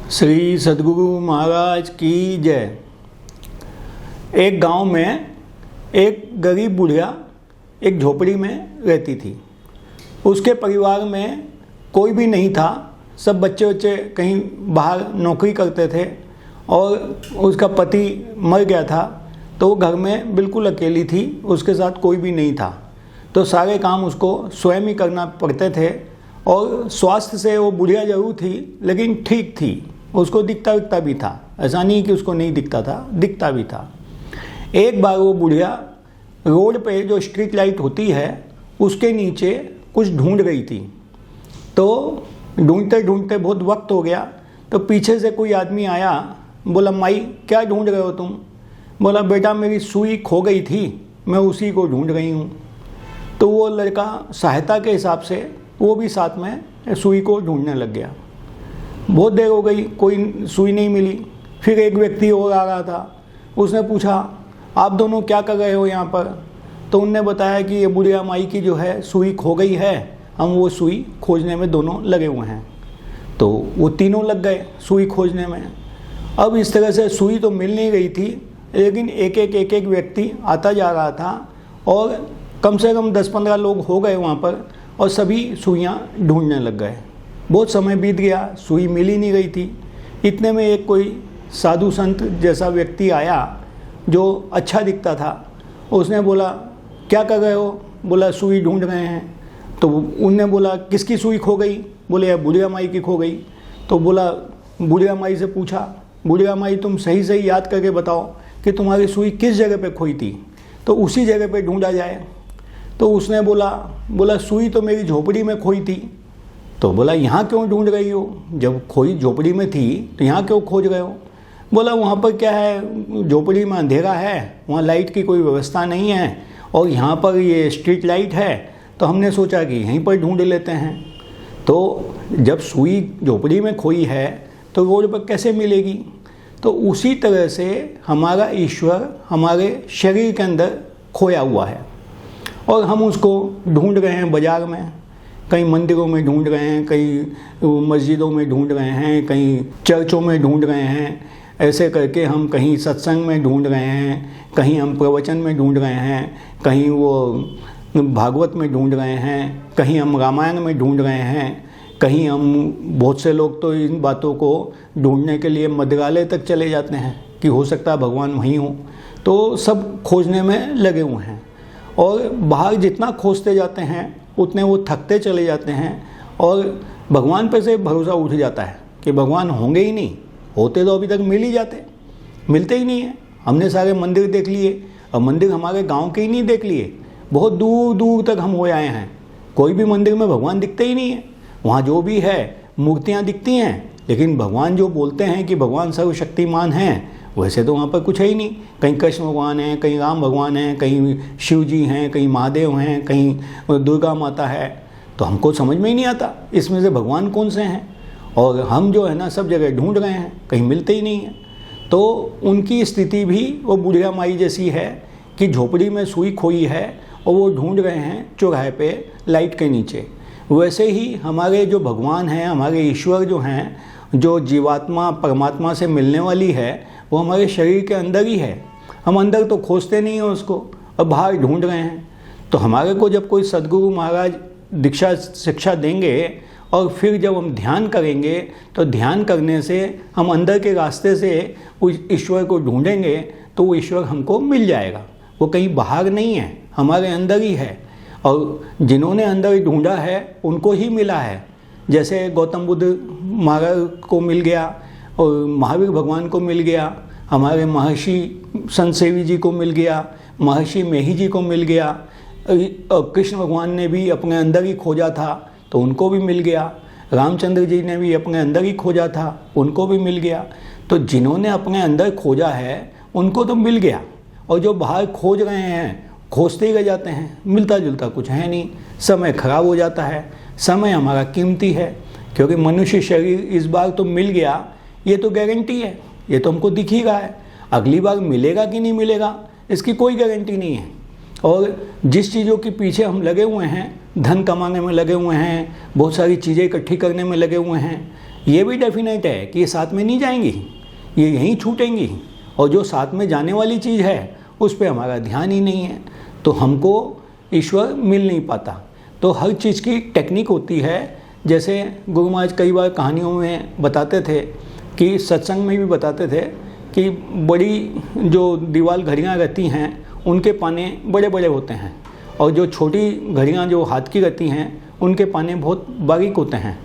श्री सद्गुरु महाराज की जय। एक गांव में एक गरीब बुढ़िया एक झोपड़ी में रहती थी। उसके परिवार में कोई भी नहीं था। सब बच्चे कहीं बाहर नौकरी करते थे और उसका पति मर गया था, तो वो घर में बिल्कुल अकेली थी। उसके साथ कोई भी नहीं था, तो सारे काम उसको स्वयं ही करना पड़ते थे। और स्वास्थ्य से वो बुढ़िया जरूर थी, लेकिन ठीक थी। उसको दिखता भी था, ऐसा नहीं कि उसको नहीं दिखता था, दिखता भी था। एक बार वो बुढ़िया रोड पे जो स्ट्रीट लाइट होती है उसके नीचे कुछ ढूंढ रही थी। तो ढूंढते ढूंढते बहुत वक्त हो गया, तो पीछे से कोई आदमी आया। बोला, माई क्या ढूंढ रहे हो तुम? बोला, बेटा मेरी सुई खो गई थी, मैं उसी को ढूंढ रही हूँ। तो वो लड़का सहायता के हिसाब से वो भी साथ में सुई को ढूंढने लग गया। बहुत देर हो गई, कोई सुई नहीं मिली। फिर एक व्यक्ति और आ रहा था। उसने पूछा, आप दोनों क्या कर रहे हो यहाँ पर? तो उनने बताया कि ये बुढ़िया माई की जो है सुई खो गई है, हम वो सुई खोजने में दोनों लगे हुए हैं। तो वो तीनों लग गए सुई खोजने में। अब इस तरह से सुई तो मिल नहीं रही थी, लेकिन एक एक व्यक्ति आता जा रहा था और कम से कम 10-15 लोग हो गए वहाँ पर, और सभी सुइयाँ ढूंढने लग गए। बहुत समय बीत गया, सुई मिल ही नहीं रही थी। इतने में एक कोई साधु संत जैसा व्यक्ति आया जो अच्छा दिखता था। उसने बोला, क्या कर रहे हो? बोला, सुई ढूंढ रहे हैं। तो उनने बोला, किसकी सुई खो गई? बोले, बुढ़िया माई की खो गई। तो बोला, बुढ़िया माई से पूछा, बुढ़िया माई तुम सही याद करके बताओ कि तुम्हारी सुई किस जगह पे खोई थी, तो उसी जगह पे ढूंढा जाए। तो उसने बोला सुई तो मेरी झोपड़ी में खोई थी। तो बोला, यहाँ क्यों ढूंढ रही हो? जब खोई झोपड़ी में थी तो यहाँ क्यों खोज रहे हो? बोला, वहाँ पर क्या है, झोपड़ी में अंधेरा है, वहाँ लाइट की कोई व्यवस्था नहीं है, और यहाँ पर ये स्ट्रीट लाइट है, तो हमने सोचा कि यहीं पर ढूंढ लेते हैं। तो जब सुई झोपड़ी में खोई है तो रोड पर कैसे मिलेगी? तो उसी तरह से हमारा ईश्वर हमारे शरीर के अंदर खोया हुआ है, और हम उसको ढूंढ रहे हैं बाज़ार में, कहीं मंदिरों में ढूंढ रहे हैं, कहीं मस्जिदों में ढूंढ रहे हैं, कहीं चर्चों में ढूंढ रहे हैं। ऐसे करके हम कहीं सत्संग में ढूंढ रहे हैं, कहीं हम प्रवचन में ढूंढ रहे हैं, कहीं वो भागवत में ढूंढ रहे हैं, कहीं हम रामायण में ढूंढ रहे हैं, कहीं हम बहुत से लोग तो इन बातों को ढूंढने के लिए मदिरालय तक चले जाते हैं कि हो सकता है भगवान वहीं हो। तो सब खोजने में लगे हुए हैं, और बाहर जितना खोजते जाते हैं उतने वो थकते चले जाते हैं, और भगवान पे से भरोसा उठ जाता है कि भगवान होंगे ही नहीं। होते तो अभी तक मिल ही जाते, मिलते ही नहीं है। हमने सारे मंदिर देख लिए, और मंदिर हमारे गांव के ही नहीं देख लिए, बहुत दूर दूर तक हम हो आए हैं। कोई भी मंदिर में भगवान दिखते ही नहीं है। वहाँ जो भी है मूर्तियाँ दिखती हैं, लेकिन भगवान जो बोलते हैं कि भगवान सर्वशक्तिमान हैं, वैसे तो वहाँ पर कुछ है ही नहीं। कहीं कृष्ण भगवान हैं, कहीं राम भगवान हैं, कहीं शिव जी हैं, कहीं महादेव हैं, कहीं दुर्गा माता है। तो हमको समझ में ही नहीं आता इसमें से भगवान कौन से हैं। और हम जो है ना सब जगह ढूंढ रहे हैं, कहीं मिलते ही नहीं हैं। तो उनकी स्थिति भी वो बुढ़िया माई जैसी है कि झोपड़ी में सुई खोई है और वो ढूंढ रहे हैं चौराहे पे लाइट के नीचे। वैसे ही हमारे जो भगवान हैं, हमारे ईश्वर जो हैं, जो जीवात्मा परमात्मा से मिलने वाली है, वो हमारे शरीर के अंदर ही है। हम अंदर तो खोजते नहीं हैं उसको, और बाहर ढूंढ रहे हैं। तो हमारे को जब कोई सद्गुरु महाराज दीक्षा शिक्षा देंगे, और फिर जब हम ध्यान करेंगे, तो ध्यान करने से हम अंदर के रास्ते से उस ईश्वर को ढूंढेंगे, तो वो ईश्वर हमको मिल जाएगा। वो कहीं बाहर नहीं है, हमारे अंदर ही है। और जिन्होंने अंदर ढूंढा है उनको ही मिला है। जैसे गौतम बुद्ध महाराज को मिल गया, और महावीर भगवान को मिल गया, हमारे महर्षि संतसेवी जी को मिल गया, महर्षि मेही जी को मिल गया, और कृष्ण भगवान ने भी अपने अंदर ही खोजा था तो उनको भी मिल गया, रामचंद्र जी ने भी अपने अंदर ही खोजा था, उनको भी मिल गया। तो जिन्होंने अपने अंदर खोजा है उनको तो मिल गया, और जो बाहर खोज रहे हैं खोजते ही रह जाते हैं, मिलता जुलता कुछ है नहीं। समय खराब हो जाता है। समय हमारा कीमती है, क्योंकि मनुष्य शरीर इस बार तो मिल गया, ये तो गारंटी है, ये तो हमको दिख ही रहा है। अगली बार मिलेगा कि नहीं मिलेगा इसकी कोई गारंटी नहीं है। और जिस चीज़ों के पीछे हम लगे हुए हैं, धन कमाने में लगे हुए हैं, बहुत सारी चीज़ें इकट्ठी करने में लगे हुए हैं, ये भी डेफिनेट है कि ये साथ में नहीं जाएंगी, ये यहीं छूटेंगी, और जो साथ में जाने वाली चीज़ है उस पर हमारा ध्यान ही नहीं है, तो हमको ईश्वर मिल नहीं पाता। तो हर चीज़ की टेक्निक होती है। जैसे गुरु महाराज कई बार कहानियों में बताते थे, कि सत्संग में भी बताते थे कि बड़ी जो दीवाल घड़ियाँ रहती हैं उनके पाने बड़े बड़े होते हैं, और जो छोटी घड़ियाँ जो हाथ की रहती हैं उनके पाने बहुत बारीक होते हैं।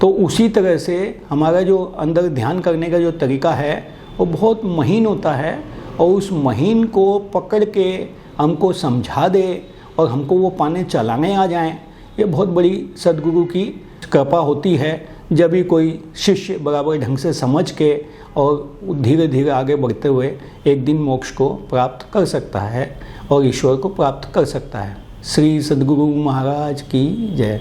तो उसी तरह से हमारा जो अंदर ध्यान करने का जो तरीका है वो बहुत महीन होता है, और उस महीन को पकड़ के हमको समझा दे और हमको वो पाने चलाने आ जाएं, ये बहुत बड़ी सद्गुरु की कृपा होती है। जब भी कोई शिष्य बराबर ढंग से समझ के और धीरे धीरे आगे बढ़ते हुए एक दिन मोक्ष को प्राप्त कर सकता है और ईश्वर को प्राप्त कर सकता है। श्री सद्गुरु महाराज की जय।